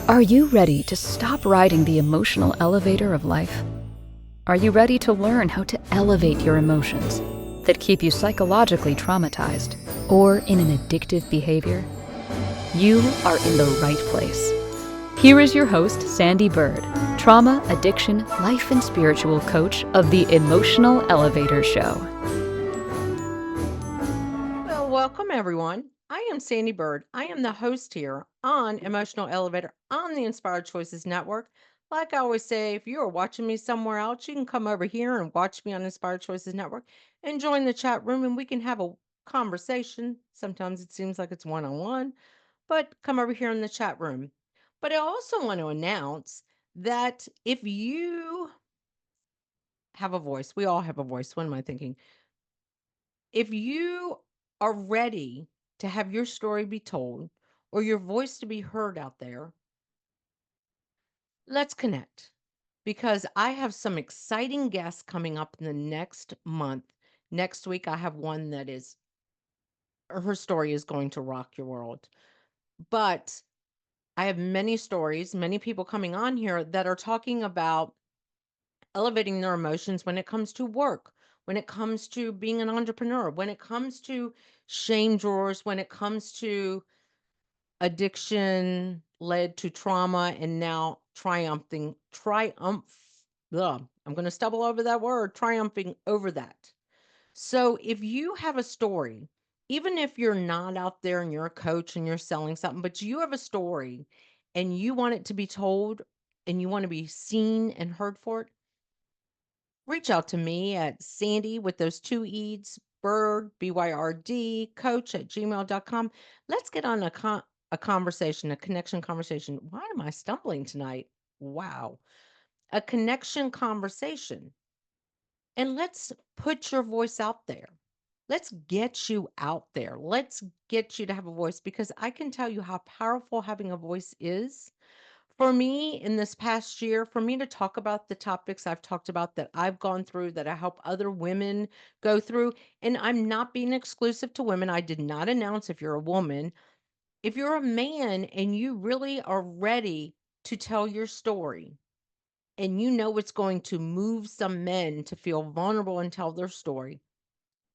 Are you ready to stop riding the emotional elevator of life? Are you ready to learn how to elevate your emotions that keep you psychologically traumatized or in an addictive behavior? You are in the right place. Here is your host, Sandee Byrd, trauma, addiction, life, and spiritual coach of the Emotional Elevator Show. Well, welcome everyone. I am Sandee Byrd. I am the host here on Emotional Elevator on the Inspired Choices Network. Like I always say, if you are watching me somewhere else, you can come over here and watch me on Inspired Choices Network and join the chat room and we can have a conversation. Sometimes it seems like it's one on one, but come over here in the chat room. But I also want to announce that if you have a voice, we all have a voice. What am I thinking? If you are ready to have your story be told or your voice to be heard out there, let's connect because I have some exciting guests coming up in the next month. Next week, I have one that is, her story is going to rock your world. But I have many stories, many people coming on here that are talking about elevating their emotions when it comes to work, when it comes to being an entrepreneur, when it comes to shame drawers, when it comes to addiction led to trauma and now I'm going to stumble over that word, triumphing over that. So if you have a story, even if you're not out there and you're a coach and you're selling something, but you have a story and you want it to be told and you want to be seen and heard for it, reach out to me at Sandy with those two E's, Bird, BYRD, coach at gmail.com. Let's get on a conversation, a connection conversation. Why am I stumbling tonight? Wow. A connection conversation. And let's put your voice out there. Let's get you out there. Let's get you to have a voice because I can tell you how powerful having a voice is for me in this past year, for me to talk about the topics I've talked about that I've gone through, that I help other women go through, and I'm not being exclusive to women. I did not announce if you're a woman. If you're a man and you really are ready to tell your story and you know it's going to move some men to feel vulnerable and tell their story,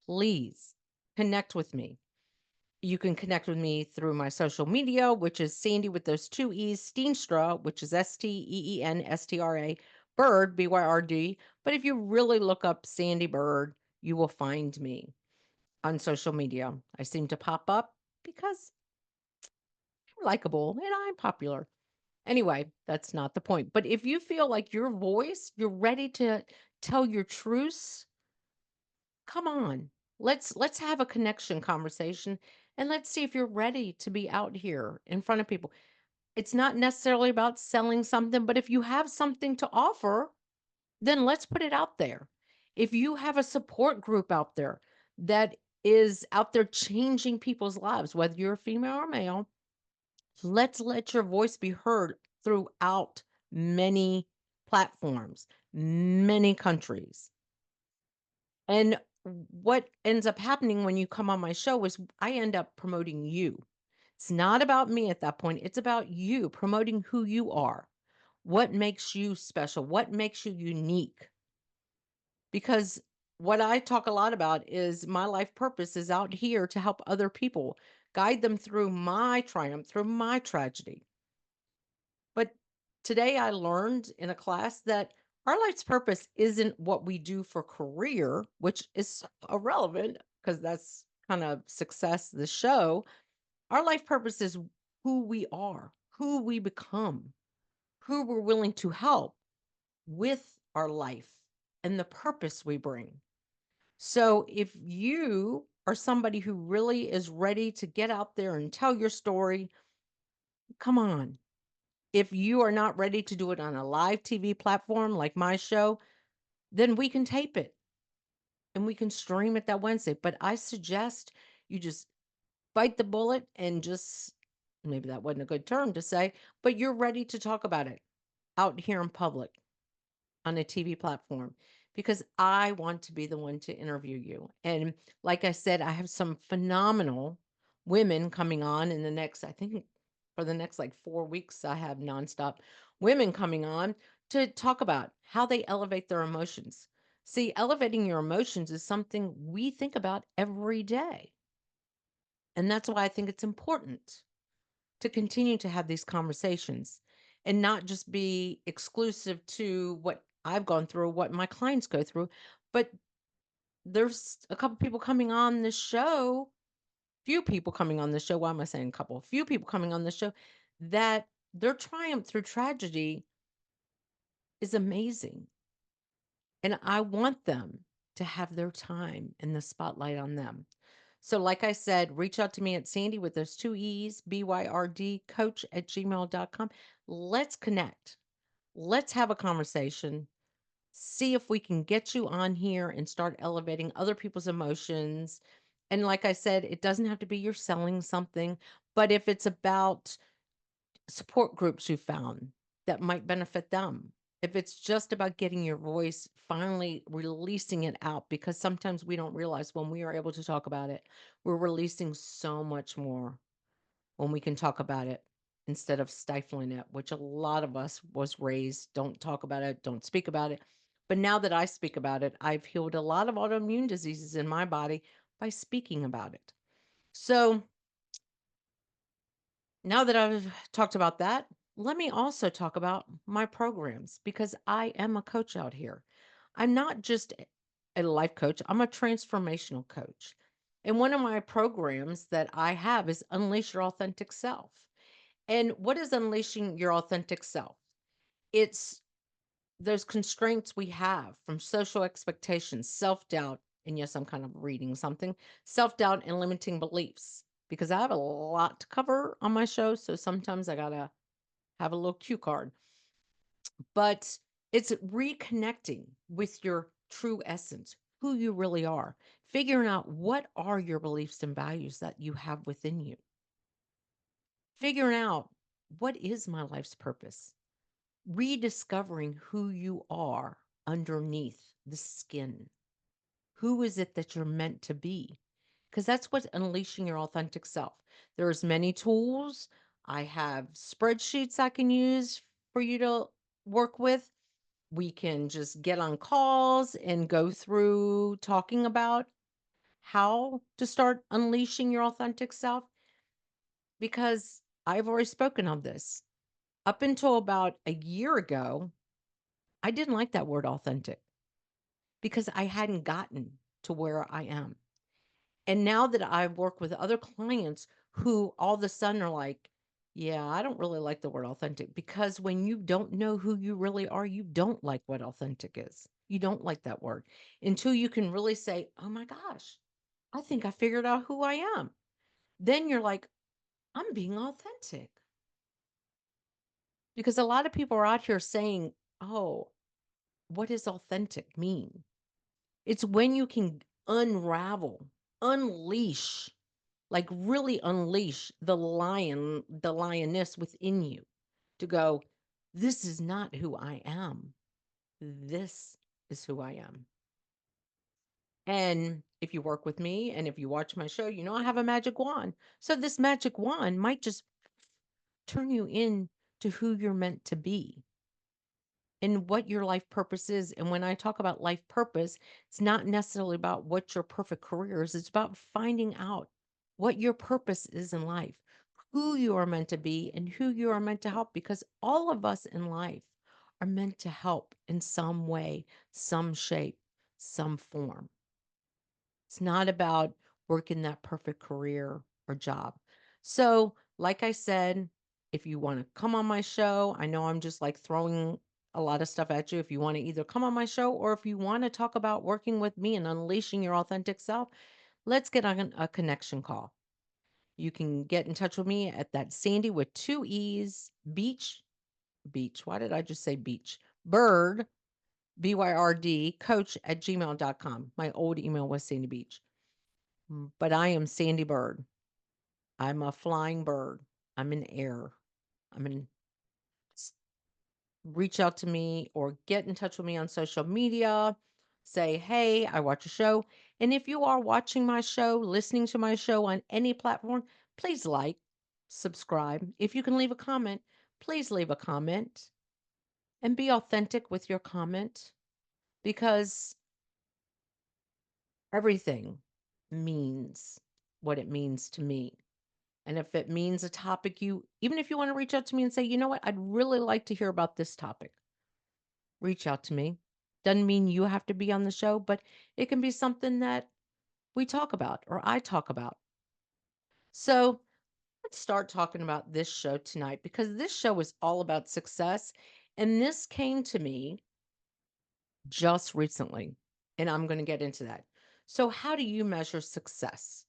please connect with me. You can connect with me through my social media, which is Sandy with those two E's, Steenstra, which is Steenstra, Bird, Byrd. But if you really look up Sandee Byrd, you will find me on social media. I seem to pop up because I'm likable and I'm popular. Anyway, that's not the point. But if you feel like your voice, you're ready to tell your truths, come on. Let's have a connection conversation and let's see if you're ready to be out here in front of people. It's not necessarily about selling something, but if you have something to offer, then let's put it out there. If you have a support group out there that is out there changing people's lives, whether you're a female or male, let's let your voice be heard throughout many platforms, many countries. And what ends up happening when you come on my show is I end up promoting you. It's not about me at that point. It's about you promoting who you are. What makes you special? What makes you unique? Because what I talk a lot about is my life purpose is out here to help other people, guide them through my triumph, through my tragedy. But today I learned in a class that our life's purpose isn't what we do for career, which is irrelevant because that's kind of success, the show. Our life purpose is who we are, who we become, who we're willing to help with our life and the purpose we bring. So if you are somebody who really is ready to get out there and tell your story, come on. If you are not ready to do it on a live TV platform like my show, then we can tape it and we can stream it that Wednesday. But I suggest you just bite the bullet and just, maybe that wasn't a good term to say, but you're ready to talk about it out here in public on a TV platform because I want to be the one to interview you. And like I said, I have some phenomenal women coming on in the next, I think, for the next like 4 weeks. I have nonstop women coming on to talk about how they elevate their emotions. See, elevating your emotions is something we think about every day. And that's why I think it's important to continue to have these conversations and not just be exclusive to what I've gone through, what my clients go through, but there's a couple people coming on the show, few people coming on the show. Why am I saying couple? Few people coming on the show that their triumph through tragedy is amazing. And I want them to have their time and the spotlight on them. So, like I said, reach out to me at Sandee with those two E's, BYRD, coach at gmail.com. Let's connect. Let's have a conversation. See if we can get you on here and start elevating other people's emotions. And like I said, it doesn't have to be you're selling something, but if it's about support groups you found that might benefit them, if it's just about getting your voice, finally releasing it out, because sometimes we don't realize when we are able to talk about it, we're releasing so much more when we can talk about it instead of stifling it, which a lot of us was raised, don't talk about it, don't speak about it. But now that I speak about it, I've healed a lot of autoimmune diseases in my body by speaking about it. So now that I've talked about that, let me also talk about my programs because I am a coach out here. I'm not just a life coach, I'm a transformational coach. And one of my programs that I have is Unleash Your Authentic Self. And what is unleashing your authentic self? It's those constraints we have from social expectations, self doubt, and yes, I'm kind of reading something, self doubt and limiting beliefs. Because I have a lot to cover on my show. So sometimes I got to have a little cue card. But it's reconnecting with your true essence, who you really are, figuring out what are your beliefs and values that you have within you, figuring out what is my life's purpose, rediscovering who you are underneath the skin. Who is it that you're meant to be? Because that's what's unleashing your authentic self. There's many tools. I have spreadsheets I can use for you to work with. We can just get on calls and go through talking about how to start unleashing your authentic self because I've already spoken of this. Up until about a year ago, I didn't like that word authentic because I hadn't gotten to where I am. And now that I work with other clients who all of a sudden are like, yeah, I don't really like the word authentic because when you don't know who you really are, you don't like what authentic is. You don't like that word until you can really say, oh my gosh, I think I figured out who I am. Then you're like, I'm being authentic. Because a lot of people are out here saying, oh, what does authentic mean? It's when you can unravel, unleash, like really unleash the lion, the lioness within you to go, this is not who I am. This is who I am. And if you work with me and if you watch my show, you know I have a magic wand. So this magic wand might just turn you in to who you're meant to be and what your life purpose is. And when I talk about life purpose, it's not necessarily about what your perfect career is, it's about finding out what your purpose is in life, who you are meant to be, and who you are meant to help, because all of us in life are meant to help in some way, some shape, some form. It's not about working that perfect career or job. So, like I said, if you want to come on my show, I know I'm just like throwing a lot of stuff at you. If you want to either come on my show or if you want to talk about working with me and unleashing your authentic self, let's get on a connection call. You can get in touch with me at that Sandee with two E's, beach. Why did I just say beach? Byrd, BYRD, coach at gmail.com. My old email was Sandee Beach. But I am Sandee Byrd. I'm a flying bird. I'm in air. I'm in s- reach out to me or get in touch with me on social media. Say, hey, I watch a show. And if you are watching my show, listening to my show on any platform, please like. subscribe. If you can leave a comment, please leave a comment and be authentic with your comment because everything means what it means to me. And if it means a topic even if you want to reach out to me and say, you know what, I'd really like to hear about this topic, reach out to me. Doesn't mean you have to be on the show, but it can be something that we talk about or I talk about. So let's start talking about this show tonight because this show is all about success. And this came to me just recently, and I'm going to get into that. So, how do you measure success?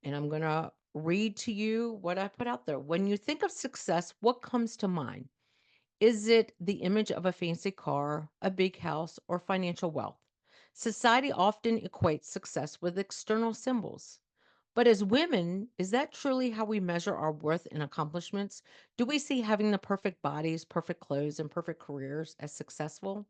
And I'm going to read to you what I put out there. When you think of success, what comes to mind? Is it the image of a fancy car, a big house, or financial wealth? Society often equates success with external symbols. But as women, is that truly how we measure our worth and accomplishments? Do we see having the perfect bodies, perfect clothes, and perfect careers as successful?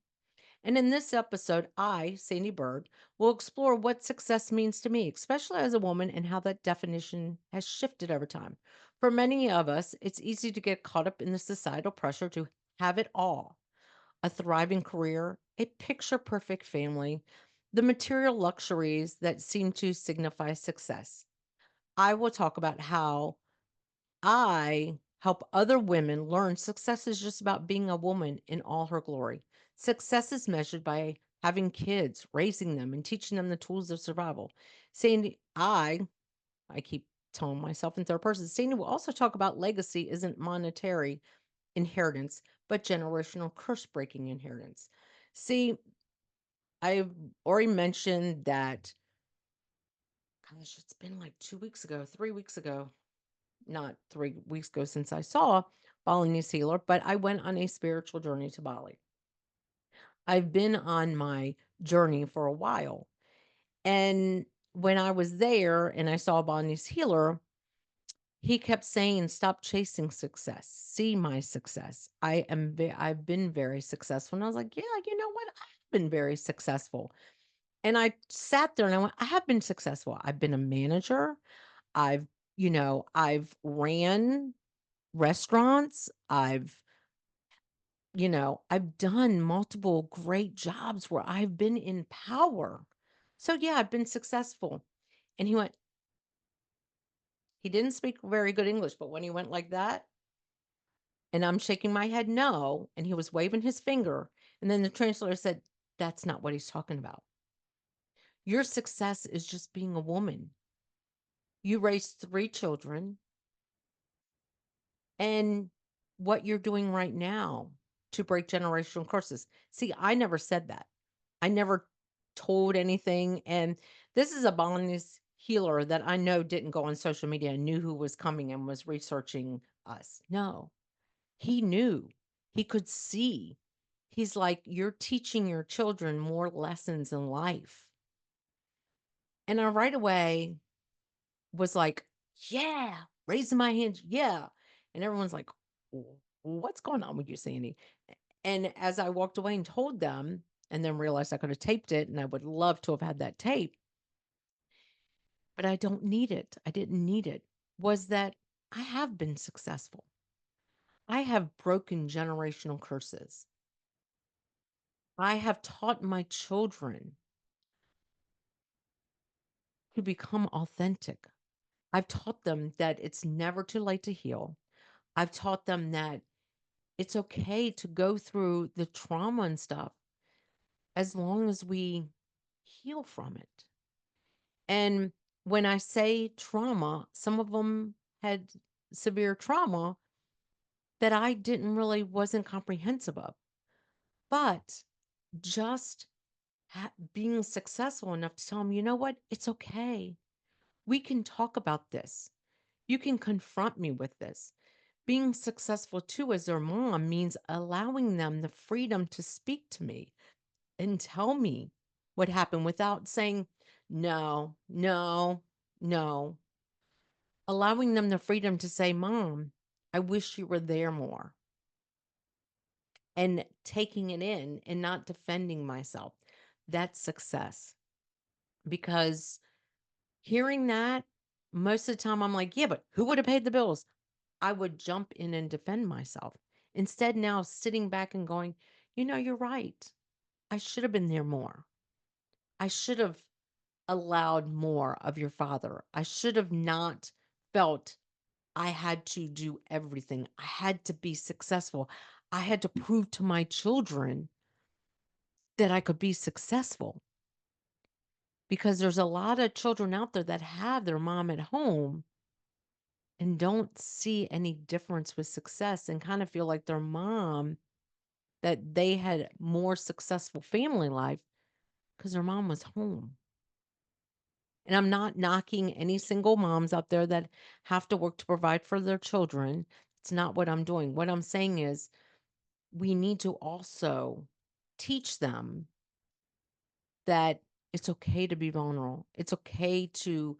And in this episode, I, Sandee Byrd, will explore what success means to me, especially as a woman, and how that definition has shifted over time. For many of us, it's easy to get caught up in the societal pressure to have it all: a thriving career, a picture perfect family, the material luxuries that seem to signify success. I will talk about how I help other women learn success is just about being a woman in all her glory. Success is measured by having kids, raising them, and teaching them the tools of survival. Saying I keep telling myself in third person, Sandy will also talk about legacy isn't monetary inheritance, but generational curse breaking inheritance. See, I've already mentioned that, gosh, it's been like 2 weeks ago, 3 weeks ago, not 3 weeks ago since I saw Balinese healer, but I went on a spiritual journey to Bali. I've been on my journey for a while. And when I was there and I saw Balinese healer, he kept saying, stop chasing success. See my success. I've been very successful. And I was like, yeah, you know what? I've been very successful. And I sat there and I went, I have been successful. I've been a manager. I've, I've ran restaurants. I've done multiple great jobs where I've been in power. So yeah, I've been successful. And he didn't speak very good English, but when he went like that, and I'm shaking my head no, and he was waving his finger, and then the translator said, that's not what he's talking about. Your success is just being a woman. You raised 3 children, and what you're doing right now to break generational curses. See, I never said that. I never told anything. And this is a Balinese healer that I know didn't go on social media and knew who was coming and was researching us. No, he knew. He could see. He's like, you're teaching your children more lessons in life. And I right away was like, yeah, raising my hand. Yeah. And everyone's like, what's going on with you, Sandy? And as I walked away and told them, and then realized I could have taped it and I would love to have had that tape, but I don't need it. I didn't need it. Was that I have been successful. I have broken generational curses. I have taught my children to become authentic. I've taught them that it's never too late to heal. I've taught them that it's okay to go through the trauma and stuff as long as we heal from it. And when I say trauma, some of them had severe trauma that I didn't really wasn't comprehensive of. But just being successful enough to tell them, you know what? It's okay. We can talk about this. You can confront me with this. Being successful too as their mom means allowing them the freedom to speak to me and tell me what happened without saying, no, no, no. Allowing them the freedom to say, Mom, I wish you were there more. And taking it in and not defending myself. That's success. Because hearing that, most of the time I'm like, yeah, but who would have paid the bills? I would jump in and defend myself. Instead, now sitting back and going, you're right. I should have been there more. I should have allowed more of your father. I should have not felt I had to do everything. I had to be successful. I had to prove to my children that I could be successful because there's a lot of children out there that have their mom at home and don't see any difference with success and kind of feel like their mom that they had more successful family life because their mom was home. And I'm not knocking any single moms out there that have to work to provide for their children. It's not what I'm doing. What I'm saying is we need to also teach them that it's okay to be vulnerable. It's okay to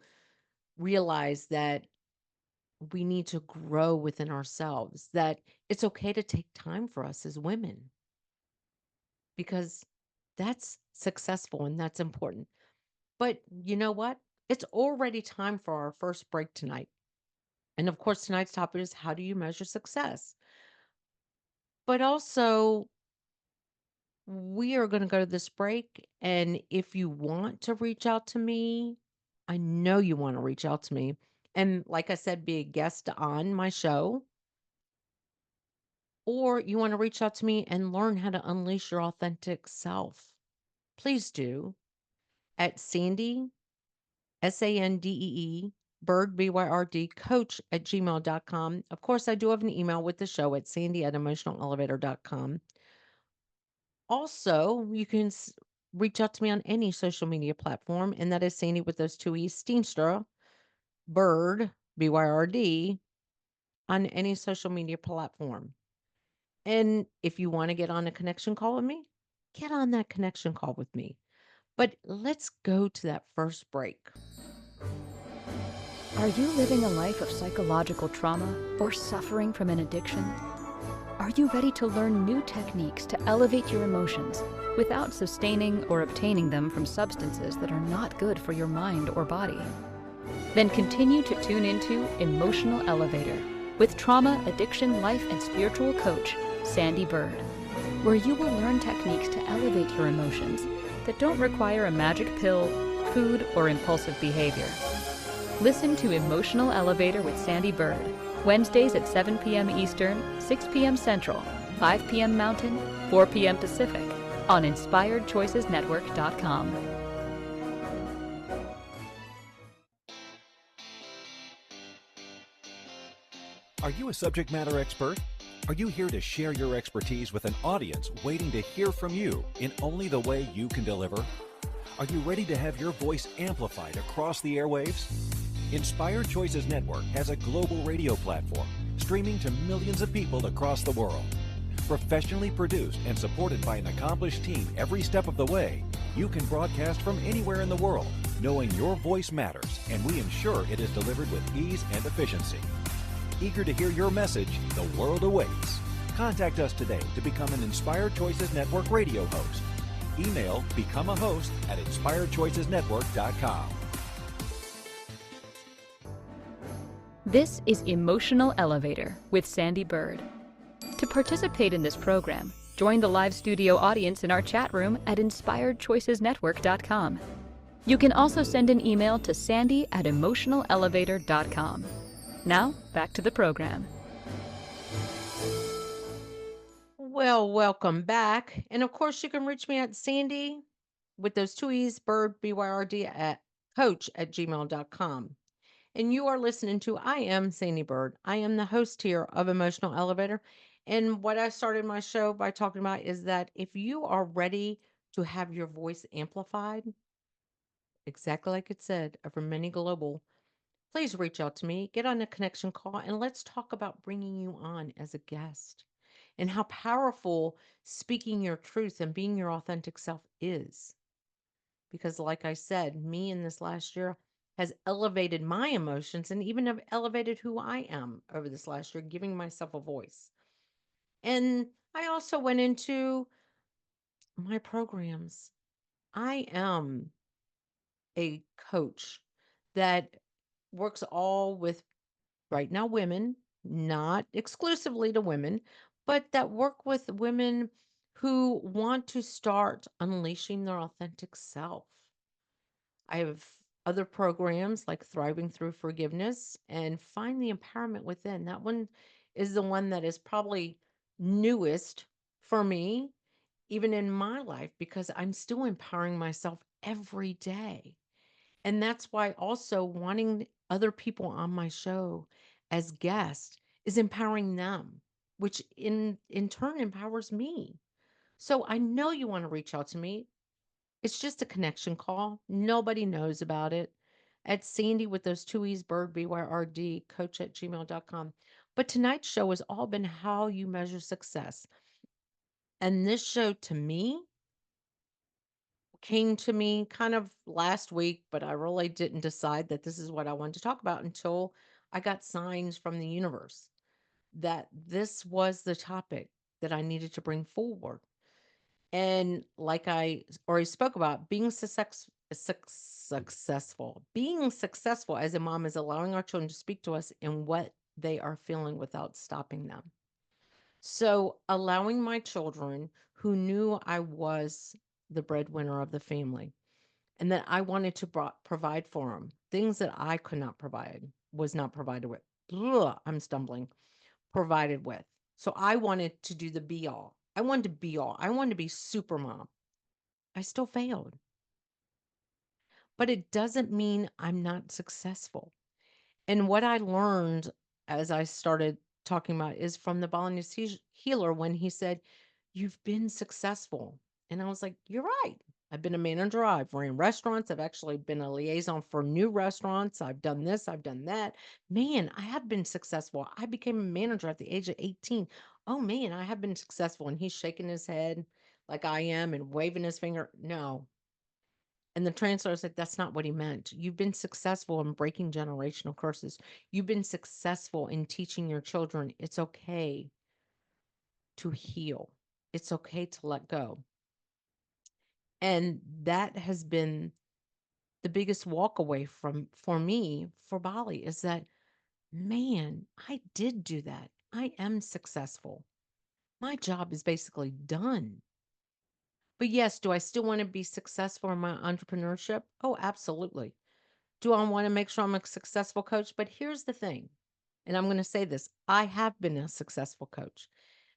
realize that we need to grow within ourselves, that it's okay to take time for us as women because that's successful and that's important. But you know what? It's already time for our first break tonight. And of course, tonight's topic is how do you measure success? But also, we are going to go to this break. And if you want to reach out to me, I know you want to reach out to me. And like I said, be a guest on my show, or you want to reach out to me and learn how to unleash your authentic self, please do at Sandee, Sandee, Bird, Byrd, coach at gmail.com. Of course, I do have an email with the show at Sandee at emotionalelevator.com. Also, you can reach out to me on any social media platform, and that is Sandee with those two E's, Steenstra, Bird, Byrd, on any social media platform. And if you want to get on a connection call with me, get on that connection call with me. But let's go to that first break. Are you living a life of psychological trauma or suffering from an addiction? Are you ready to learn new techniques to elevate your emotions without sustaining or obtaining them from substances that are not good for your mind or body? Then continue to tune into Emotional Elevator with trauma, addiction, life, and spiritual coach, Sandee Byrd, where you will learn techniques to elevate your emotions that don't require a magic pill, food, or impulsive behavior. Listen to Emotional Elevator with Sandee Byrd, Wednesdays at 7 p.m. Eastern, 6 p.m. Central, 5 p.m. Mountain, 4 p.m. Pacific, on InspiredChoicesNetwork.com. Are you a subject matter expert? Are you here to share your expertise with an audience waiting to hear from you in only the way you can deliver? Are you ready to have your voice amplified across the airwaves? Inspired Choices Network has a global radio platform streaming to millions of people across the world. Professionally produced and supported by an accomplished team every step of the way, you can broadcast from anywhere in the world, knowing your voice matters, and we ensure it is delivered with ease and efficiency. Eager to hear your message, the world awaits. Contact us today to become an Inspired Choices Network radio host. Email become a host at inspiredchoicesnetwork.com. This is Emotional Elevator with Sandee Byrd. To participate in this program, join the live studio audience in our chat room at inspiredchoicesnetwork.com. You can also send an email to sandy@emotionalelevator.com. Now, back to the program. Well, welcome back. And of course, you can reach me at Sandee with those two E's, Bird, Byrd, at coach at gmail.com. And you are listening to I am Sandee Byrd. I am the host here of Emotional Elevator. And what I started my show by talking about is that if you are ready to have your voice amplified, exactly like it said, over many global, please reach out to me, get on a connection call, and let's talk about bringing you on as a guest and how powerful speaking your truth and being your authentic self is. Because, like I said, me in this last year has elevated my emotions and even have elevated who I am over this last year, giving myself a voice. And I also went into my programs. I am a coach that works all with right now women, not exclusively to women, but that work with women who want to start unleashing their authentic self. I have other programs like Thriving Through Forgiveness and Find the Empowerment Within. That one is the one that is probably newest for me, even in my life, because I'm still empowering myself every day. And that's why also wanting other people on my show as guests is empowering them, which in turn empowers me. So I know you want to reach out to me. It's just a connection call. Nobody knows about it. At Sandy with those two E's, Bird, BYRD, coach at gmail.com. But tonight's show has all been how you measure success. And this show to me came to me kind of last week, but I really didn't decide that this is what I wanted to talk about until I got signs from the universe that this was the topic that I needed to bring forward. And like I already spoke about, being successful as a mom is allowing our children to speak to us in what they are feeling without stopping them. So, allowing my children who knew I was the breadwinner of the family and that I wanted to provide for them things that I could not provide, was not provided with. Ugh, I'm stumbling, provided with. So, I wanted to do the be all. I wanted to be all. I wanted to be super mom. I still failed, but it doesn't mean I'm not successful. And what I learned as I started talking about is from the Balinese healer when he said, "You've been successful." And I was like, "You're right. I've been a manager. I've ran restaurants. I've actually been a liaison for new restaurants. I've done this. I've done that. Man, I have been successful. I became a manager at the age of 18. Oh, man, I have been successful." And he's shaking his head like I am and waving his finger. No, and the translator said, that's not what he meant. You've been successful in breaking generational curses. You've been successful in teaching your children it's okay to heal, it's okay to let go. And that has been the biggest walk away from for me for Bali is that, man, I did do that. I am successful. My job is basically done. But yes, do I still want to be successful in my entrepreneurship? Oh, absolutely. Do I want to make sure I'm a successful coach? But here's the thing, and I'm going to say this, I have been a successful coach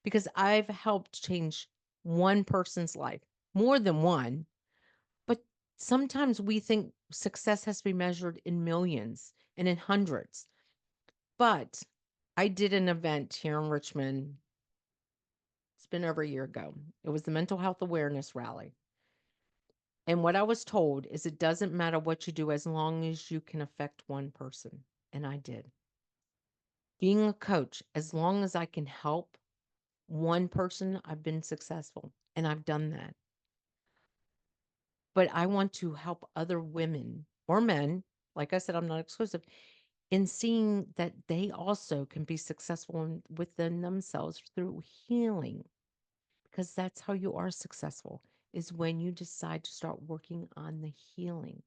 because I've helped change one person's life, more than one. But sometimes we think success has to be measured in millions and in hundreds. But I did an event here in Richmond. It's been over a year ago. It was the mental health awareness rally. And what I was told is it doesn't matter what you do as long as you can affect one person. And I did. Being a coach, as long as I can help one person, I've been successful and I've done that. But I want to help other women or men, like I said, I'm not exclusive, in seeing that they also can be successful within themselves through healing, because that's how you are successful, is when you decide to start working on the healing.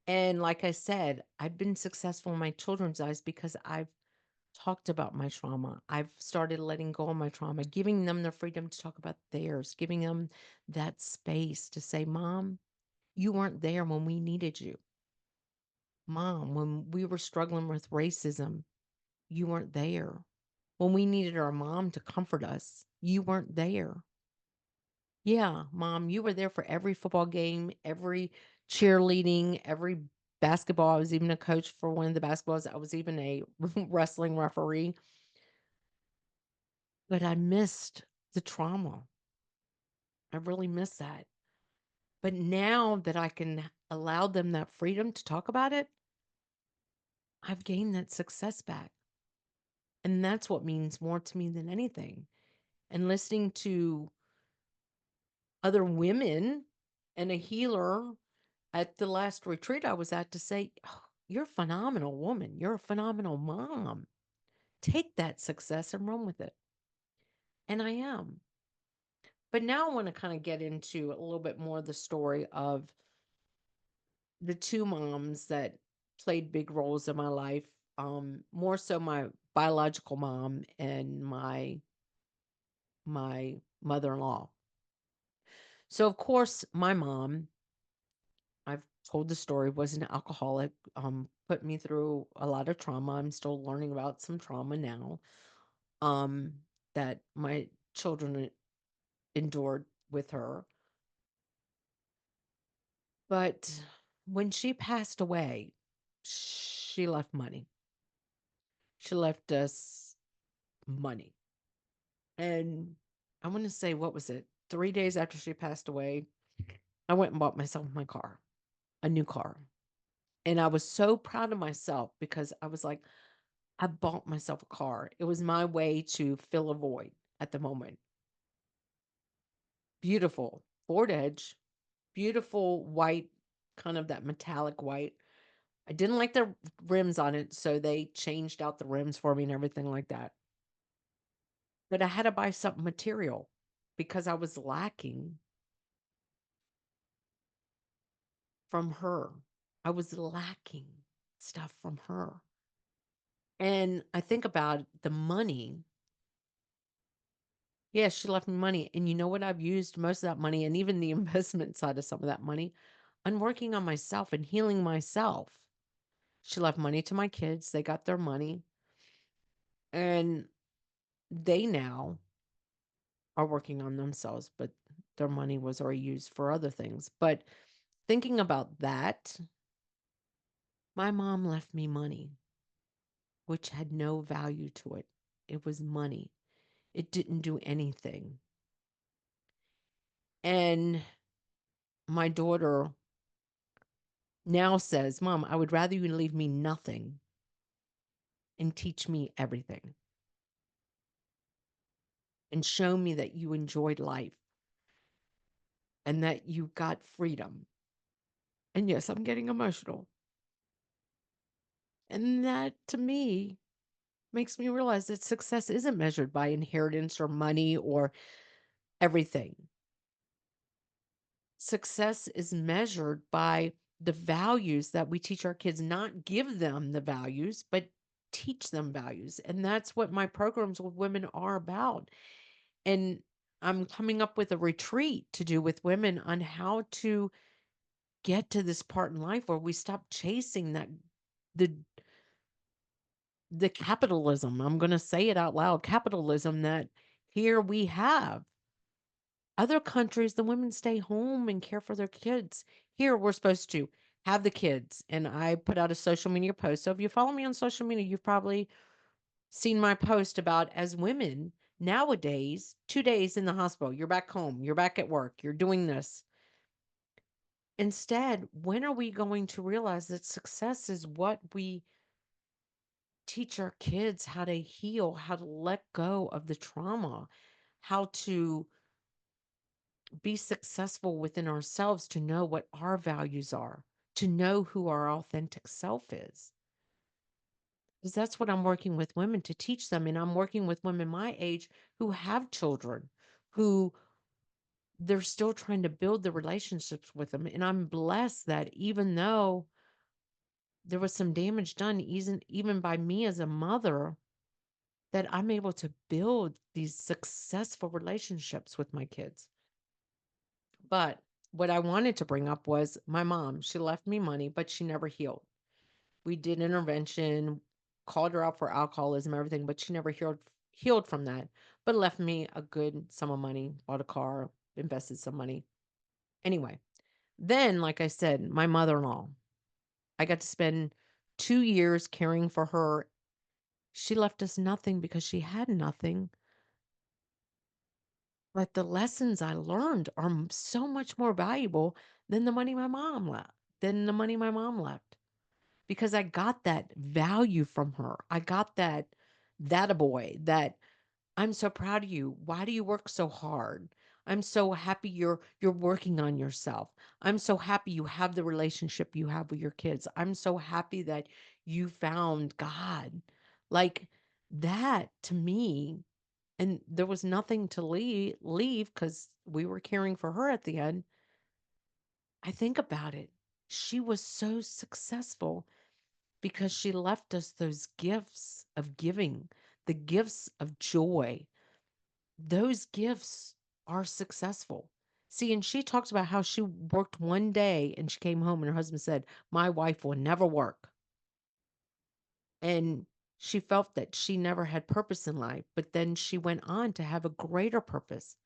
And like I said, I've been successful in my children's eyes because I've talked about my trauma. I've started letting go of my trauma, giving them the freedom to talk about theirs, giving them that space to say, Mom, you weren't there when we needed you. Mom, when we were struggling with racism, you weren't there. When we needed our mom to comfort us, you weren't there. Yeah, Mom, you were there for every football game, every cheerleading, every basketball. I was even a coach for one of the basketballs. I was even a wrestling referee. But I missed the trauma. I really miss that. But now that I can allow them that freedom to talk about it, I've gained that success back. And that's what means more to me than anything. And listening to other women and a healer at the last retreat I was at to say, oh, you're a phenomenal woman. You're a phenomenal mom. Take that success and run with it. And I am. But now I want to kind of get into a little bit more of the story of the two moms that played big roles in my life. More so my biological mom and my mother-in-law. So of course, my mom, I've told the story, was an alcoholic, put me through a lot of trauma. I'm still learning about some trauma now, um, that my children endured with her. But when she passed away, she left money. She left us money. And I want to say, what was it? 3 days after she passed away, I went and bought myself my car, a new car. And I was so proud of myself because I was like, I bought myself a car. It was my way to fill a void at the moment. Beautiful Ford Edge, beautiful white, kind of that metallic white. I didn't like the rims on it, so they changed out the rims for me and everything like that. But I had to buy something material because I was lacking from her. I was lacking stuff from her. And I think about the money. Yeah, she left me money. And you know what? I've used most of that money and even the investment side of some of that money on working on myself and healing myself. She left money to my kids. They got their money. And they now are working on themselves, but their money was already used for other things. But thinking about that, my mom left me money, which had no value to it. It was money, it didn't do anything. And my daughter now says, Mom, I would rather you leave me nothing and teach me everything and show me that you enjoyed life and that you got freedom. And yes, I'm getting emotional. And that to me makes me realize that success isn't measured by inheritance or money or everything. Success is measured by the values that we teach our kids, not give them the values, but teach them values. And that's what my programs with women are about. And I'm coming up with a retreat to do with women on how to get to this part in life where we stop chasing that the the capitalism. I'm going to say it out loud, capitalism that here we have. Other countries, the women stay home and care for their kids. Here, we're supposed to have the kids. And I put out a social media post. So if you follow me on social media, you've probably seen my post about as women nowadays, 2 days in the hospital, you're back home, you're back at work, you're doing this. Instead, when are we going to realize that success is what we teach our kids how to heal, how to let go of the trauma, how to be successful within ourselves, to know what our values are, to know who our authentic self is. Because that's what I'm working with women to teach them. And I'm working with women my age who have children, who they're still trying to build the relationships with them. And I'm blessed that even though there was some damage done, even by me as a mother, that I'm able to build these successful relationships with my kids. But what I wanted to bring up was my mom. She left me money, but she never healed. We did intervention, called her out for alcoholism, everything, but she never healed from that. But left me a good sum of money, bought a car, invested some money. Anyway, then, like I said, my mother-in-law, I got to spend 2 years caring for her. She left us nothing because she had nothing. But the lessons I learned are so much more valuable than the money my mom left, because I got that value from her. I got that a boy that I'm so proud of you. Why do you work so hard? I'm so happy you're working on yourself. I'm so happy you have the relationship you have with your kids. I'm so happy that you found God. Like that to me, and there was nothing to leave because we were caring for her at the end. I think about it. She was so successful. because she left us those gifts of giving, the gifts of joy. Those gifts are successful. See, and she talks about how she worked one day and she came home and her husband said, "My wife will never work." And she felt that she never had purpose in life. But then she went on to have a greater purpose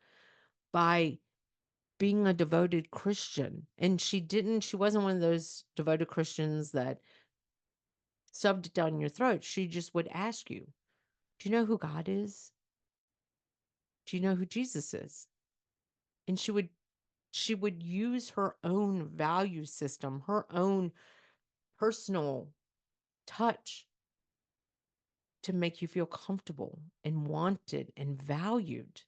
by being a devoted Christian. And she wasn't one of those devoted Christians that shoved it down your throat. She just would ask you, "Do you know who God is? Do you know who Jesus is?" And she would use her own value system, her own personal touch to make you feel comfortable and wanted and valued.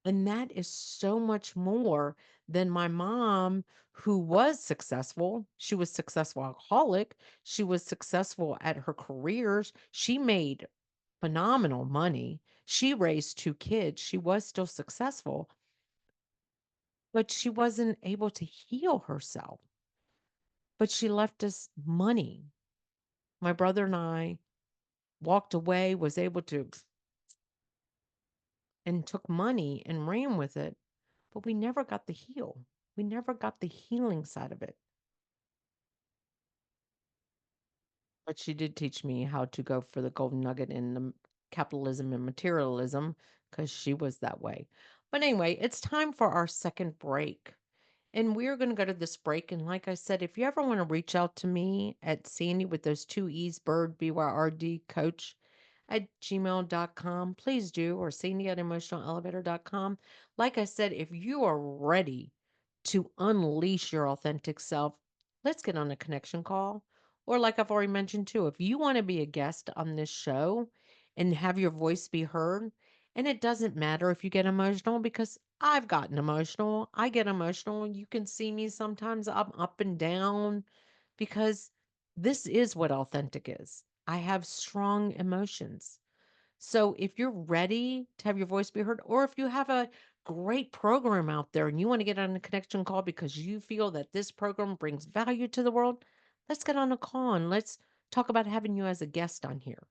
And that is so much more than my mom, who was successful. She was successful alcoholic. She was successful at her careers. She made phenomenal money. She raised two kids. She was still successful, but she wasn't able to heal herself. But she left us money. My brother and I walked away, was able to, and took money and ran with it, but we never got the heal. We never got the healing side of it. But she did teach me how to go for the golden nugget in the capitalism and materialism because she was that way. But anyway, it's time for our second break. And we're going to go to this break. And like I said, if you ever want to reach out to me at Sandee with those two E's, Byrd, BYRD, coach at gmail.com, please do, or Sandee at emotionalelevator.com. Like I said, if you are ready to unleash your authentic self, let's get on a connection call. Or, like I've already mentioned too, if you want to be a guest on this show and have your voice be heard, and it doesn't matter if you get emotional because I've gotten emotional. I get emotional. You can see me sometimes I'm up and down because this is what authentic is. I have strong emotions. So if you're ready to have your voice be heard, or if you have a great program out there and you want to get on a connection call because you feel that this program brings value to the world, let's get on a call and let's talk about having you as a guest on here.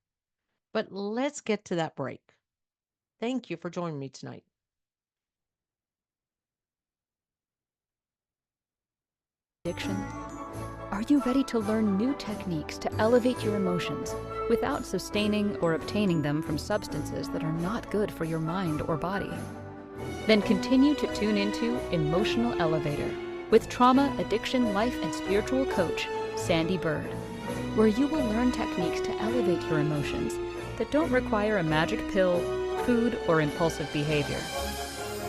But let's get to that break. Thank you for joining me tonight. Addiction? Are you ready to learn new techniques to elevate your emotions without sustaining or obtaining them from substances that are not good for your mind or body? Then continue to tune into Emotional Elevator with trauma, addiction, life, and spiritual coach, Sandee Byrd, where you will learn techniques to elevate your emotions that don't require a magic pill, food, or impulsive behavior.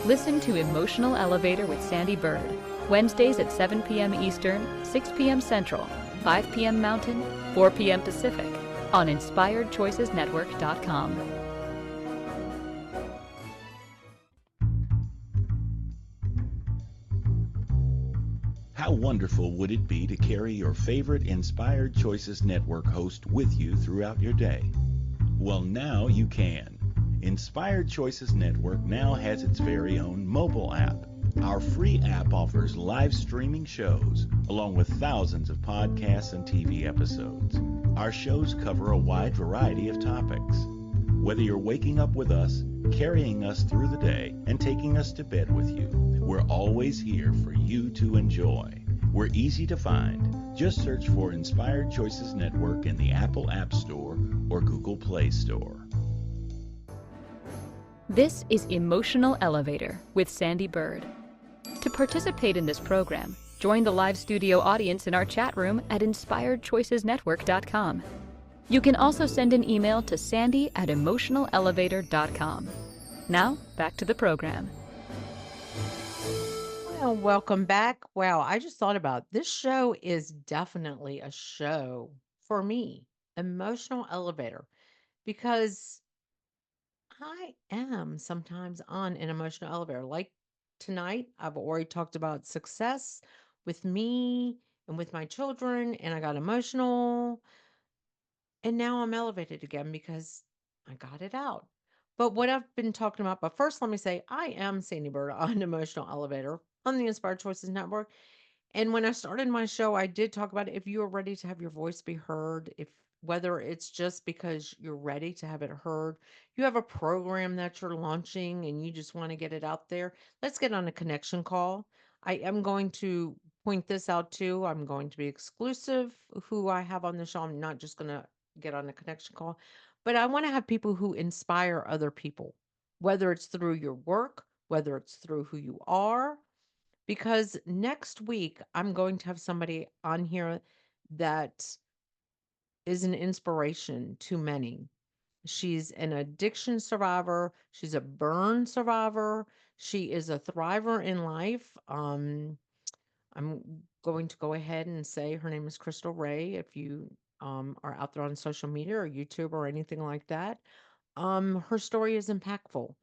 Listen to Emotional Elevator with Sandee Byrd, Wednesdays at 7 p.m. Eastern, 6 p.m. Central, 5 p.m. Mountain, 4 p.m. Pacific, on InspiredChoicesNetwork.com. How wonderful would it be to carry your favorite Inspired Choices Network host with you throughout your day? Well, now you can. Inspired Choices Network now has its very own mobile app. Our free app offers live streaming shows, along with thousands of podcasts and TV episodes. Our shows cover a wide variety of topics. Whether you're waking up with us, carrying us through the day, and taking us to bed with you, we're always here for you to enjoy. We're easy to find. Just search for Inspired Choices Network in the Apple App Store or Google Play Store. This is Emotional Elevator with Sandee Byrd. To participate in this program, join the live studio audience in our chat room at InspiredChoicesNetwork.com. You can also send an email to Sandee@emotionalelevator.com. Now, back to the program. Well, welcome back. Wow, I just thought about this show is definitely a show for me, Emotional Elevator, because I am sometimes on an emotional elevator. Like tonight, I've already talked about success with me and with my children, and I got emotional. And now I'm elevated again because I got it out. But what I've been talking about, but first let me say I am Sandee Byrd on Emotional Elevator on the Inspired Choices Network. And when I started my show, I did talk about it. If you are ready to have your voice be heard, if whether it's just because you're ready to have it heard, you have a program that you're launching and you just want to get it out there, let's get on a connection call. I am going to point this out too. I'm going to be exclusive who I have on the show. I'm not just going to get on a connection call, but I want to have people who inspire other people, whether it's through your work, whether it's through who you are, because next week I'm going to have somebody on here that is an inspiration to many. She's an addiction survivor, she's a burn survivor, she is a thriver in life. I'm going to go ahead and say her name is Crystal Ray. If you are out there on social media or YouTube or anything like that, her story is impactful.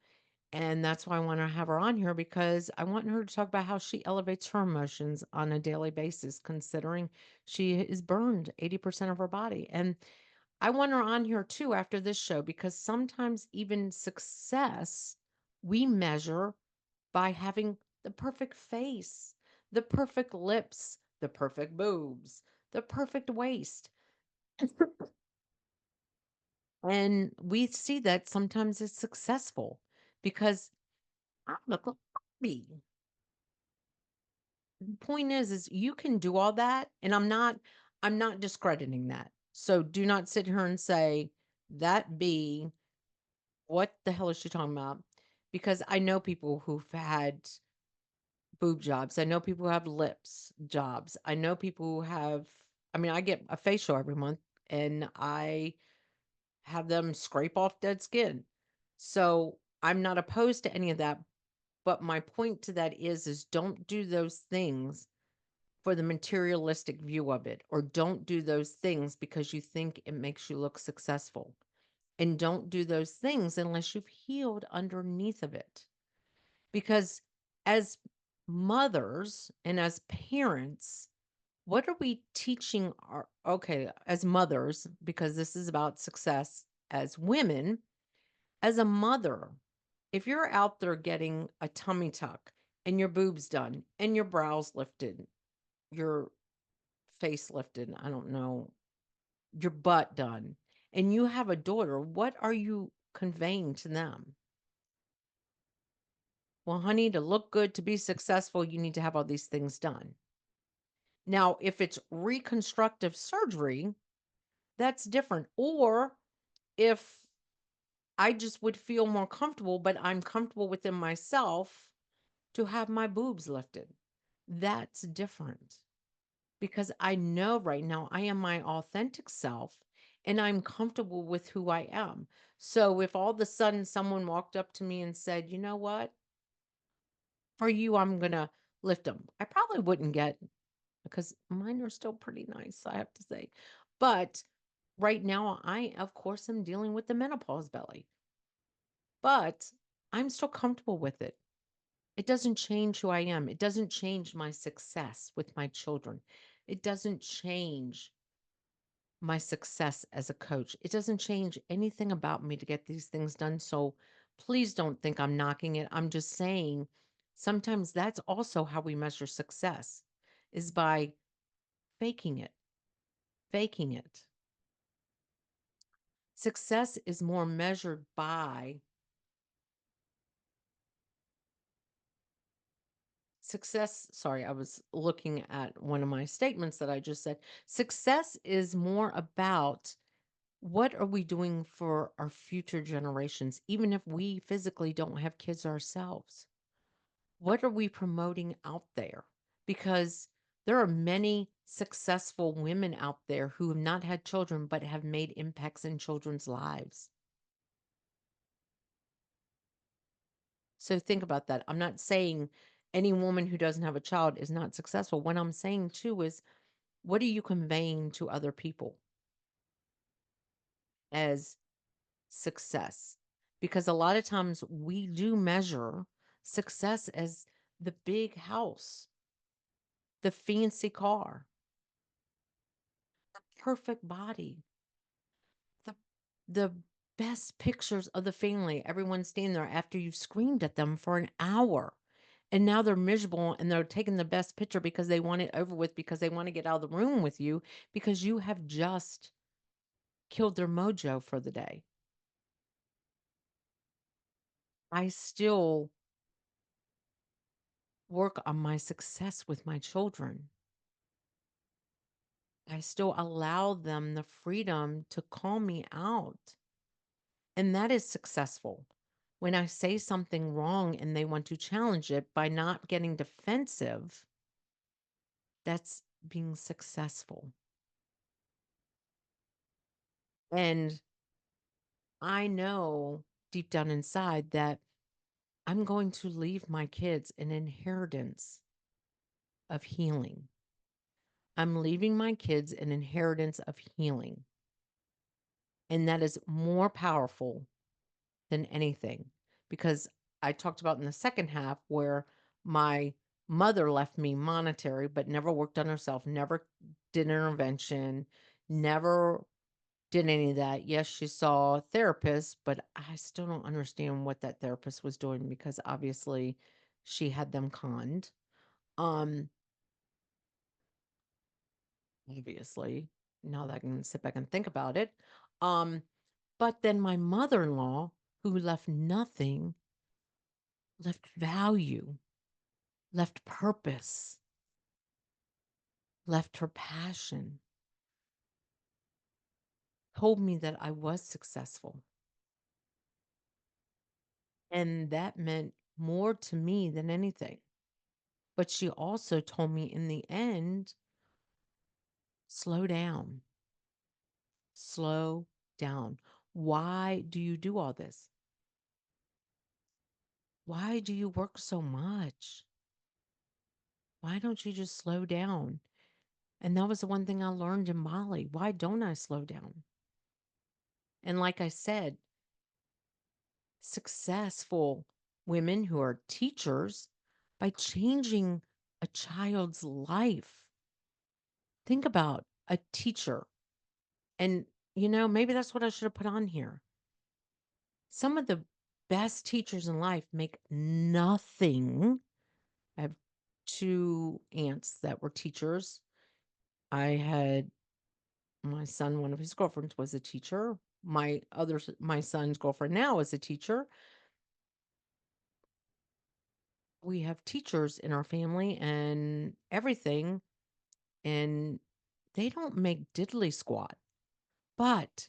And that's why I want to have her on here, because I want her to talk about how she elevates her emotions on a daily basis, considering she is burned 80% of her body. And I want her on here too after this show, because sometimes even success we measure by having the perfect face, the perfect lips, the perfect boobs, the perfect waist. And we see that sometimes it's successful because I look like me. Point is you can do all that, and I'm not discrediting that. So do not sit here and say that be what the hell is she talking about? Because I know people who've had boob jobs. I know people who have lips jobs. I know people who have, I mean, I get a facial every month and I have them scrape off dead skin. So I'm not opposed to any of that. But my point to that is don't do those things for the materialistic view of it, or don't do those things because you think it makes you look successful. And don't do those things unless you've healed underneath of it. Because as mothers and as parents, what are we teaching our, okay, as mothers, because this is about success as women, as a mother, if you're out there getting a tummy tuck and your boobs done and your brows lifted, your face lifted, I don't know, your butt done, and you have a daughter, what are you conveying to them? Well, honey, to look good, to be successful, you need to have all these things done. Now, if it's reconstructive surgery, that's different. Or if I just would feel more comfortable, but I'm comfortable within myself to have my boobs lifted, that's different. Because I know right now I am my authentic self and I'm comfortable with who I am. So if all of a sudden someone walked up to me and said, you know what, for you, I'm going to lift them, I probably wouldn't get, because mine are still pretty nice, I have to say. But right now, I, of course, am dealing with the menopause belly, but I'm still comfortable with it. It doesn't change who I am. It doesn't change my success with my children. It doesn't change my success as a coach. It doesn't change anything about me to get these things done. So please don't think I'm knocking it. I'm just saying sometimes that's also how we measure success, is by faking it, faking it. Success is more measured by success. Sorry, I was looking at one of my statements that I just said. Success is more about what are we doing for our future generations, even if we physically don't have kids ourselves? What are we promoting out there? Because there are many successful women out there who have not had children but have made impacts in children's lives. So think about that. I'm not saying any woman who doesn't have a child is not successful. What I'm saying too is, what are you conveying to other people as success? Because a lot of times we do measure success as the big house, the fancy car, the perfect body, the the best pictures of the family. Everyone's standing there after you've screamed at them for an hour And now they're miserable and they're taking the best picture because they want it over with, because they want to get out of the room with you, because you have just killed their mojo for the day. I still work on my success with my children. I still allow them the freedom to call me out. And that is successful. When I say something wrong and they want to challenge it by not getting defensive, that's being successful. And I know deep down inside that I'm going to leave my kids an inheritance of healing. I'm leaving my kids an inheritance of healing. And that is more powerful than anything, because I talked about in the second half where my mother left me monetary, but never worked on herself, never did intervention, never did any of that. Yes, she saw a therapist, but I still don't understand what that therapist was doing, because obviously she had them conned. Um, Obviously, now that I can sit back and think about it. Um, but then my mother-in-law, who left nothing, left value, left purpose, left her passion, told me that I was successful. And that meant more to me than anything. But she also told me in the end, slow down, slow down. Why do you do all this? Why do you work so much? Why don't you just slow down? And that was the one thing I learned in Bali. Why don't I slow down? And like I said, successful women who are teachers, by changing a child's life. Think about a teacher. And, maybe that's what I should have put on here. Some of the best teachers in life make nothing. I have two aunts that were teachers. I had my son, one of his girlfriends was a teacher. My son's girlfriend now is a teacher. We have teachers in our family and everything, and they don't make diddly squat. But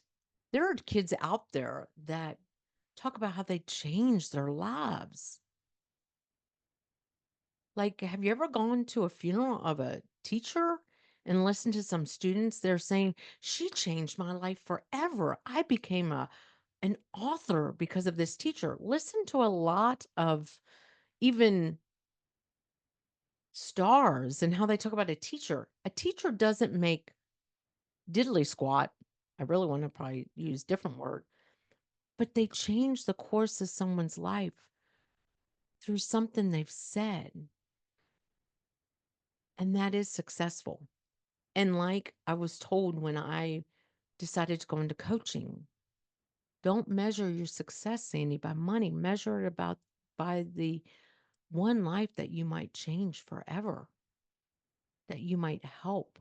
there are kids out there that talk about how they changed their lives. Like, have you ever gone to a funeral of a teacher and listened to some students? They're saying, she changed my life forever. I became an author because of this teacher. Listen to a lot of even stars and how they talk about a teacher. A teacher doesn't make diddly squat. I really want to probably use different word, but they change the course of someone's life through something they've said. And that is successful. And like I was told when I decided to go into coaching, don't measure your success, Sandy, by money. Measure it about by the one life that you might change forever, that you might help.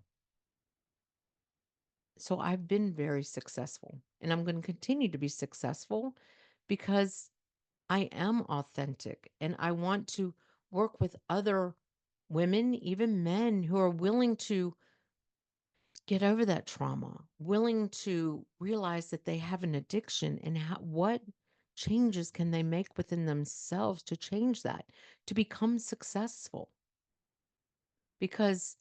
So I've been very successful, and I'm going to continue to be successful because I am authentic and I want to work with other women, even men, who are willing to get over that trauma, willing to realize that they have an addiction, and what changes can they make within themselves to change that, to become successful. Because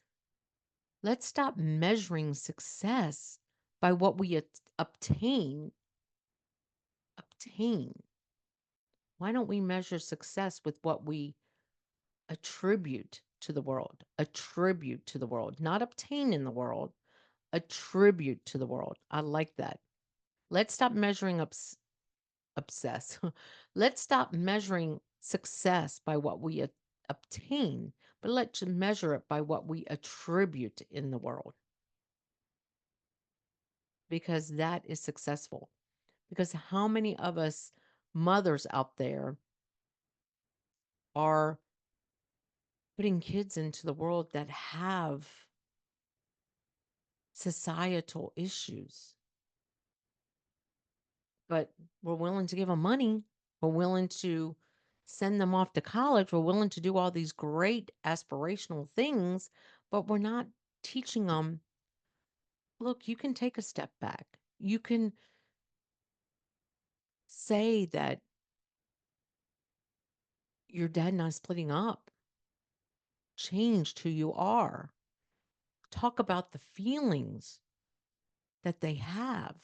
let's stop measuring success by what we obtain. Obtain. Why don't we measure success with what we attribute to the world? Attribute to the world, not obtain in the world, attribute to the world. I like that. Let's stop measuring obsess. Let's stop measuring success by what we obtain, but let's measure it by what we attribute in the world, because that is successful. Because how many of us mothers out there are putting kids into the world that have societal issues. But we're willing to give them money. We're willing to send them off to college. We're willing to do all these great aspirational things, but we're not teaching them, look, you can take a step back. You can say that your dad and I splitting up changed who you are. Talk about the feelings that they have,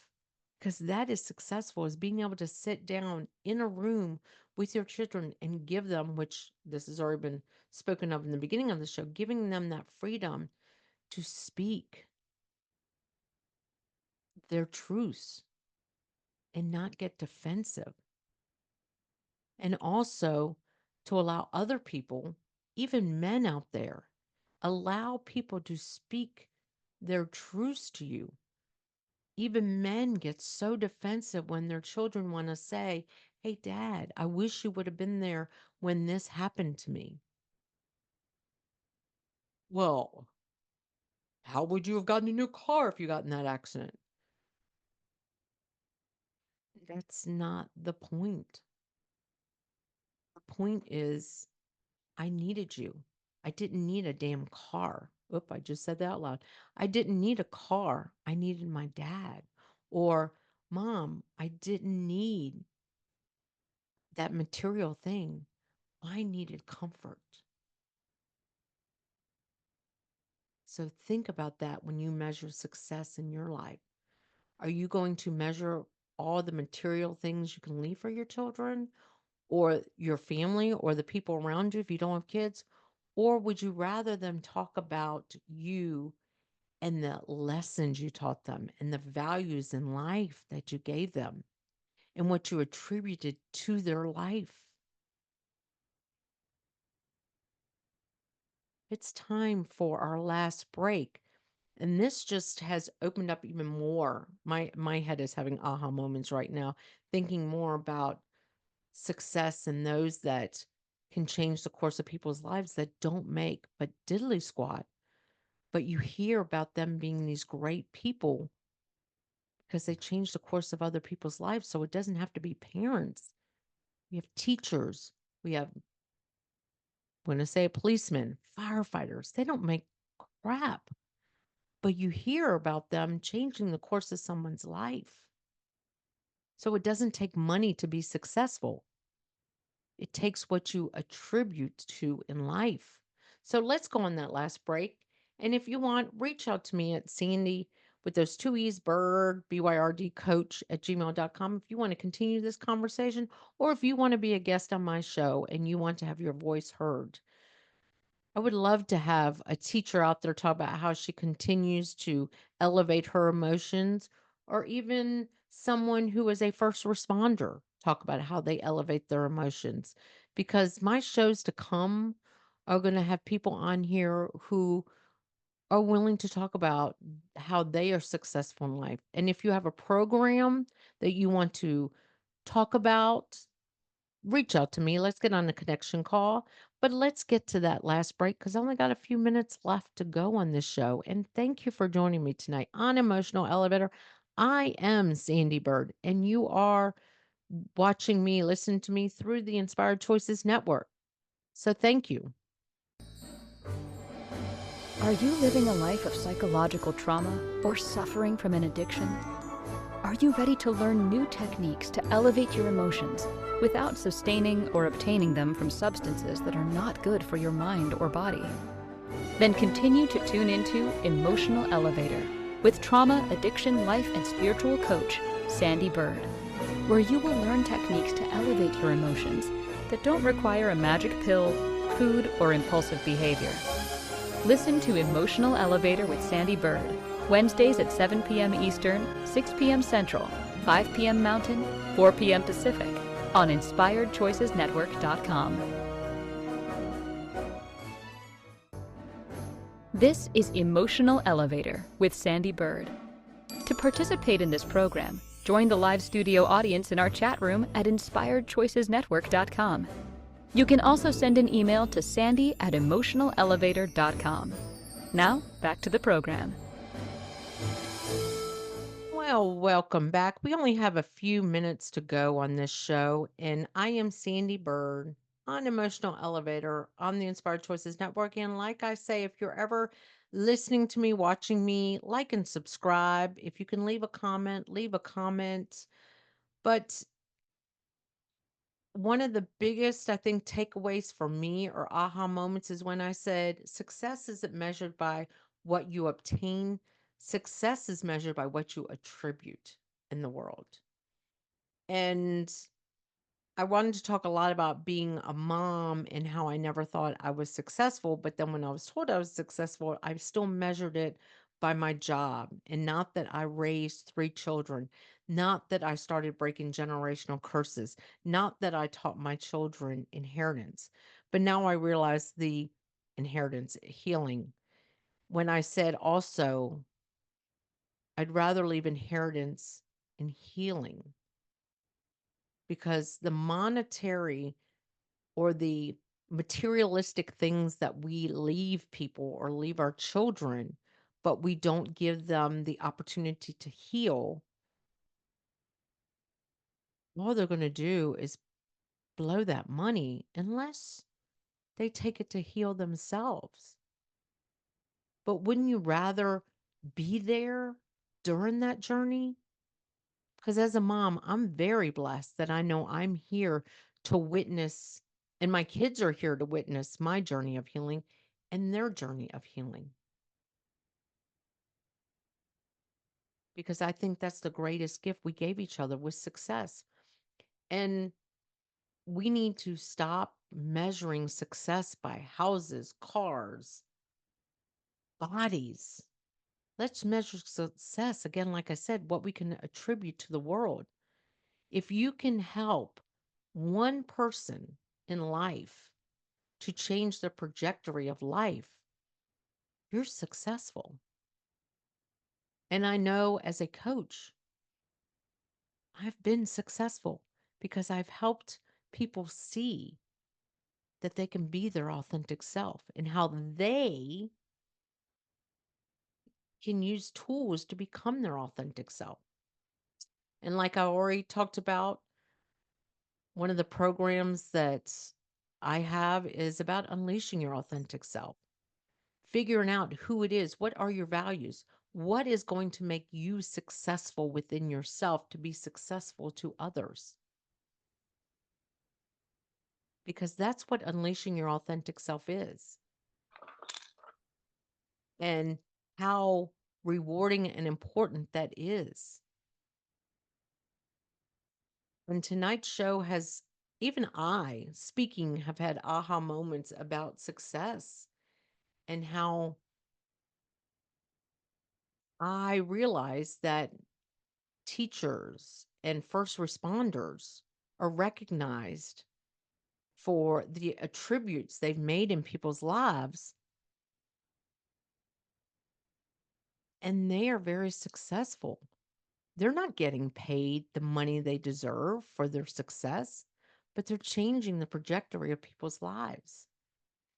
because that is successful, is being able to sit down in a room with your children and give them, which this has already been spoken of in the beginning of the show, giving them that freedom to speak their truths and not get defensive. And also to allow other people, even men out there, allow people to speak their truths to you. Even men get so defensive when their children want to say, hey, Dad, I wish you would have been there when this happened to me. Well, how would you have gotten a new car if you got in that accident? That's not the point. The point is, I needed you. I didn't need a damn car. Oop, I just said that out loud. I didn't need a car. I needed my dad. Or, Mom, I didn't need that material thing. I needed comfort. So think about that when you measure success in your life. Are you going to measure all the material things you can leave for your children or your family or the people around you if you don't have kids? Or would you rather them talk about you and the lessons you taught them and the values in life that you gave them and what you attributed to their life? It's time for our last break. And this just has opened up even more. My head is having aha moments right now, thinking more about success and those that can change the course of people's lives that don't make but diddly squat. But you hear about them being these great people because they change the course of other people's lives. So it doesn't have to be parents. We have teachers. We have, I'm going to say, policemen, firefighters. They don't make crap, but you hear about them changing the course of someone's life. So it doesn't take money to be successful. It takes what you attribute to in life. So let's go on that last break. And if you want, reach out to me at Sandee with those two E's, Byrd, BYRD coach at gmail.com. If you want to continue this conversation, or if you want to be a guest on my show and you want to have your voice heard. I would love to have a teacher out there talk about how she continues to elevate her emotions, or even someone who is a first responder talk about how they elevate their emotions. Because my shows to come are going to have people on here who are willing to talk about how they are successful in life. And if you have a program that you want to talk about, reach out to me. Let's get on a connection call. But let's get to that last break because I only got a few minutes left to go on this show. And thank you for joining me tonight on Emotional Elevator. I am Sandee Byrd, and you are watching me, listen to me through the Inspired Choices Network. So thank you. Are you living a life of psychological trauma or suffering from an addiction? Are you ready to learn new techniques to elevate your emotions without sustaining or obtaining them from substances that are not good for your mind or body? Then continue to tune into Emotional Elevator with trauma, addiction, life, and spiritual coach, Sandee Byrd, where you will learn techniques to elevate your emotions that don't require a magic pill, food, or impulsive behavior. Listen to Emotional Elevator with Sandee Byrd, Wednesdays at 7 p.m. Eastern, 6 p.m. Central, 5 p.m. Mountain, 4 p.m. Pacific, on InspiredChoicesNetwork.com. This is Emotional Elevator with Sandee Byrd. To participate in this program, join the live studio audience in our chat room at InspiredChoicesNetwork.com. You can also send an email to sandy@emotionalelevator.com. Now, back to the program. Well, welcome back. We only have a few minutes to go on this show, and I am Sandee Byrd on Emotional Elevator on the Inspired Choices Network. And like I say, if you're ever listening to me, watching me, like and subscribe. If you can leave a comment, leave a comment. But one of the biggest, I think, takeaways for me or aha moments is when I said success isn't measured by what you obtain, success is measured by what you attribute in the world. And I wanted to talk a lot about being a mom and how I never thought I was successful. But then when I was told I was successful, I still measured it by my job. And not that I raised 3 children, not that I started breaking generational curses, not that I taught my children inheritance. But now I realize the inheritance healing. When I said also, I'd rather leave inheritance and healing because the monetary or the materialistic things that we leave people or leave our children, but we don't give them the opportunity to heal, all they're going to do is blow that money unless they take it to heal themselves. But wouldn't you rather be there during that journey? Because as a mom, I'm very blessed that I know I'm here to witness, and my kids are here to witness my journey of healing and their journey of healing. Because I think that's the greatest gift we gave each other was success. And we need to stop measuring success by houses, cars, bodies. Let's measure success again, like I said, what we can attribute to the world. If you can help one person in life to change the trajectory of life, you're successful. And I know as a coach, I've been successful because I've helped people see that they can be their authentic self and how they can use tools to become their authentic self. And like I already talked about, one of the programs that I have is about unleashing your authentic self, figuring out who it is, what are your values, what is going to make you successful within yourself to be successful to others. Because that's what unleashing your authentic self is. And how rewarding and important that is. And tonight's show has, even I, speaking, have had aha moments about success and how I realized that teachers and first responders are recognized for the attributes they've made in people's lives, and they are very successful. They're not getting paid the money they deserve for their success, but they're changing the trajectory of people's lives.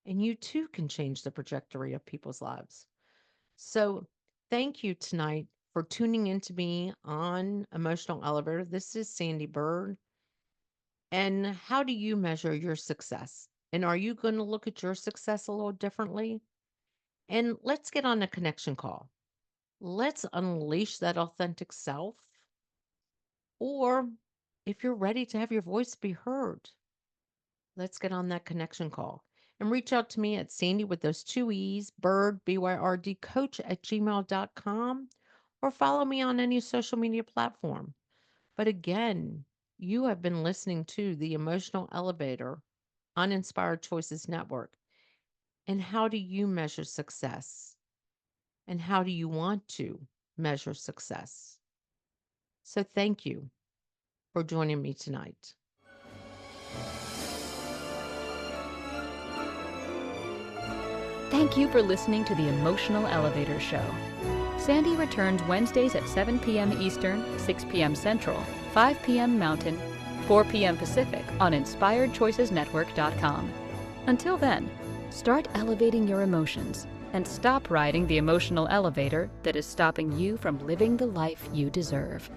And you too can change the trajectory of people's lives. So, thank you tonight for tuning in to me on Emotional Elevator. This is Sandee Byrd. And how do you measure your success? And are you going to look at your success a little differently? And let's get on a connection call. Let's unleash that authentic self. Or if you're ready to have your voice be heard, let's get on that connection call and reach out to me at Sandee with those 2 E's, Byrd, BYRD, coach@gmail.com, or follow me on any social media platform. But again, you have been listening to the Emotional Elevator on Inspired Choices Network. And how do you measure success? And how do you want to measure success? So thank you for joining me tonight. Thank you for listening to the Emotional Elevator Show. Sandee returns Wednesdays at 7 p.m. Eastern, 6 p.m. Central, 5 p.m. Mountain, 4 p.m. Pacific on InspiredChoicesNetwork.com. Until then, start elevating your emotions and stop riding the emotional elevator that is stopping you from living the life you deserve.